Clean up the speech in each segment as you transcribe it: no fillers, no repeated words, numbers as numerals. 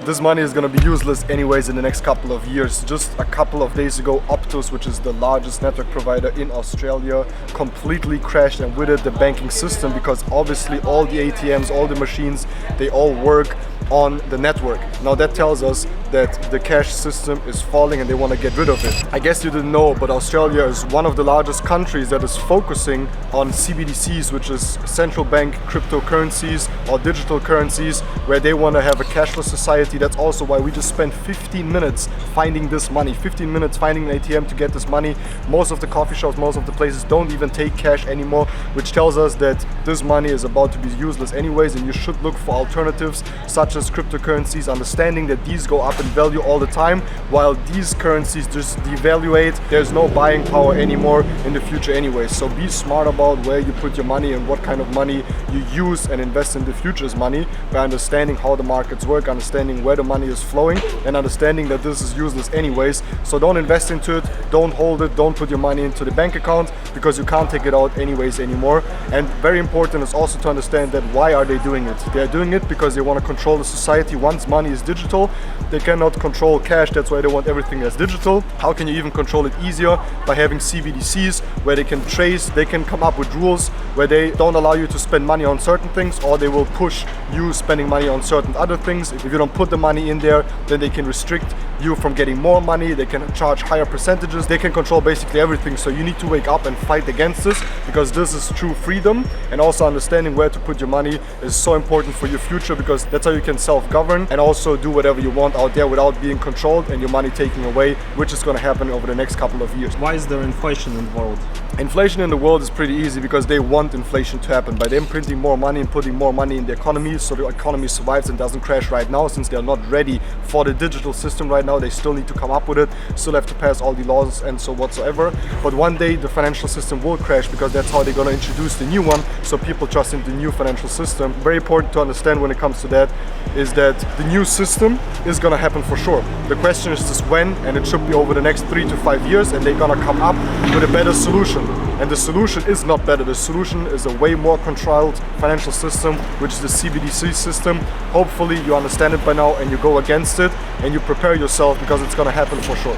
this money is going to be useless anyways in the next couple of years. Just a couple of days ago, Optus, which is the largest network provider in Australia, completely crashed, and with it the banking system, because obviously all the ATMs, all the machines, they all work on the network. Now that tells us that the cash system is falling and they want to get rid of it. I guess you didn't know, but Australia is one of the largest countries that is focusing on CBDCs, which is central bank cryptocurrencies or digital currencies, where they want to have a cashless society. That's also why we just spent 15 minutes finding this money, 15 minutes finding an ATM to get this money. Most of the coffee shops, most of the places don't even take cash anymore, which tells us that this money is about to be useless anyways, and you should look for alternatives such as cryptocurrencies, understanding that these go up in value all the time, while these currencies just devaluate. There's no buying power anymore in the future anyways. So be smart about where you put your money and what kind of money you use and invest in the future's money, by understanding how the markets work, understanding where the money is flowing, and understanding that this is useless anyways. So don't invest into it, don't hold it, don't put your money into the bank account, because you can't take it out anyways anymore. And very important is also to understand that why are they doing it? They're doing it because they want to control the society. Once money is digital, they cannot control cash. That's why they want everything as digital. How can you even control it easier? By having CBDCs where they can trace, they can come up with rules where they don't allow you to spend money on certain things, or they will push you spending money on certain other things. If you don't put the money in there, then they can restrict you from getting more money, they can charge higher percentages, they can control basically everything. So you need to wake up and fight against this, because this is true freedom. And also understanding where to put your money is so important for your future, because that's how you can self-govern and also do whatever you want out there without being controlled and your money taken away, which is going to happen over the next couple of years. Why is there inflation in the world? Inflation in the world is pretty easy, because they want inflation to happen by them printing more money and putting more money in the economy, so the economy survives and doesn't crash right now. Since they're not ready for the digital system right now, they still need to come up with it, still have to pass all the laws and so whatsoever. But one day the financial system will crash, because that's how they're going to introduce the new one, so people trust in the new financial system. Very important to understand when it comes to that is that the new system is going to happen for sure. The question is just when, and it should be over the next 3 to 5 years, and they're going to come up with a better solution. And the solution is not better. The solution is a way more controlled financial system, which is the CBDC system. Hopefully you understand it by now and you go against it and you prepare yourself, because it's going to happen for sure.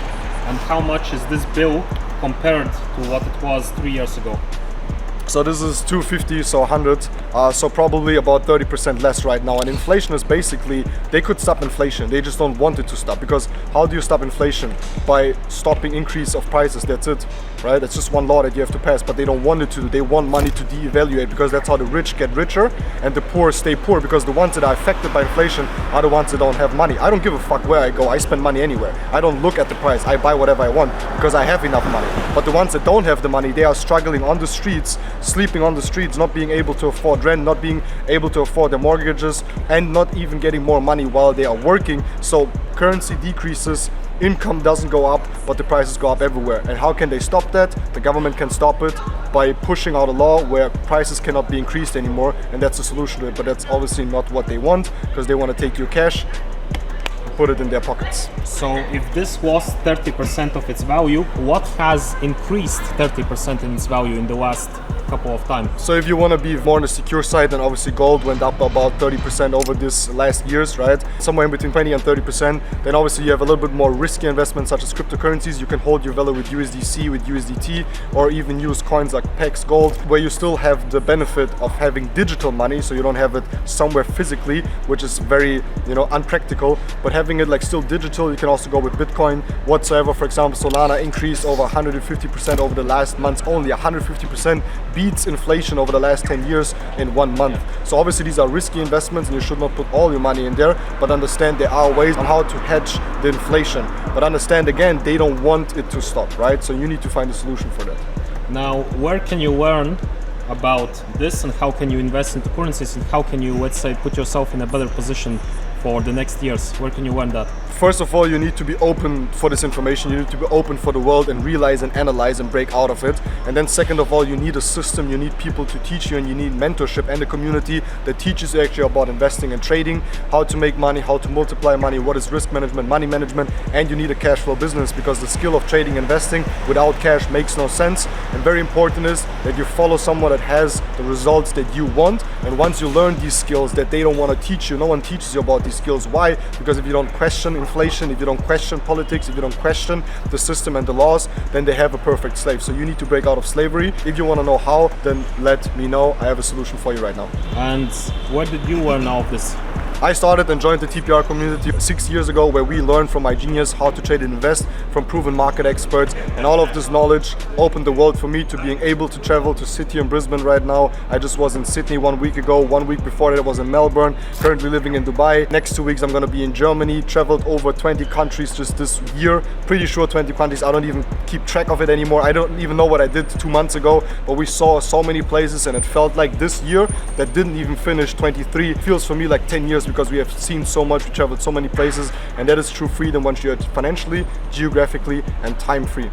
And how much is this bill compared to what it was 3 years ago? So this is 250, so 100, so probably about 30% less right now. And inflation is basically, they could stop inflation, they just don't want it to stop. Because how do you stop inflation? By stopping increase of prices, that's it, right? That's just one law that you have to pass, but they don't want it to. They want money to devaluate, because that's how the rich get richer and the poor stay poor, because the ones that are affected by inflation are the ones that don't have money. I don't give a fuck where I go, I spend money anywhere. I don't look at the price, I buy whatever I want, because I have enough money. But the ones that don't have the money, they are struggling on the streets, sleeping on the streets, not being able to afford rent, not being able to afford their mortgages, and not even getting more money while they are working. So currency decreases, income doesn't go up, but the prices go up everywhere. And how can they stop that? The government can stop it by pushing out a law where prices cannot be increased anymore, and that's the solution to it. But that's obviously not what they want, because they want to take your cash, put it in their pockets. So if this was 30% of its value, what has increased 30% in its value in the last couple of times? So if you want to be more on the secure side, then obviously gold went up about 30% over this last years, right? Somewhere in between 20 and 30%. Then obviously you have a little bit more risky investments such as cryptocurrencies. You can hold your value with USDC, with USDT, or even use coins like PEX Gold, where you still have the benefit of having digital money, so you don't have it somewhere physically, which is very, unpractical. But having it like still digital, you can also go with Bitcoin whatsoever. For example, Solana increased over 150% over the last months. Only 150% beats inflation over the last 10 years in 1 month. So obviously these are risky investments and you should not put all your money in there, but understand there are ways on how to hedge the inflation. But understand again, they don't want it to stop, right? So you need to find a solution for that. Now, where can you learn about this, and how can you invest into currencies, and how can you, let's say, put yourself in a better position for the next years? Where can you learn that? First of all, you need to be open for this information. You need to be open for the world and realize and analyze and break out of it. And then second of all, you need a system, you need people to teach you, and you need mentorship and a community that teaches you actually about investing and trading, how to make money, how to multiply money, what is risk management, money management, and you need a cash flow business, because the skill of trading and investing without cash makes no sense. And very important is that you follow someone that has the results that you want. And once you learn these skills that they don't want to teach you, no one teaches you about these these skills. Why? Because if you don't question inflation, if you don't question politics, if you don't question the system and the laws, then they have a perfect slave. So you need to break out of slavery. If you want to know how, then let me know. I have a solution for you right now. And what did you learn out of this? I started and joined the TPR community 6 years ago, where we learned from iGenius how to trade and invest from proven market experts, and all of this knowledge opened the world for me to being able to travel to Sydney and Brisbane right now. I just was in Sydney 1 week ago. 1 week before that I was in Melbourne, currently living in Dubai. Next 2 weeks I'm going to be in Germany. Traveled over 20 countries just this year. Pretty sure 20 countries. I don't even keep track of it anymore. I don't even know what I did 2 months ago, but we saw so many places, and it felt like this year that didn't even finish 23 feels for me like 10 years, because we have seen so much, we traveled so many places, and that is true freedom once you're financially, geographically and time free.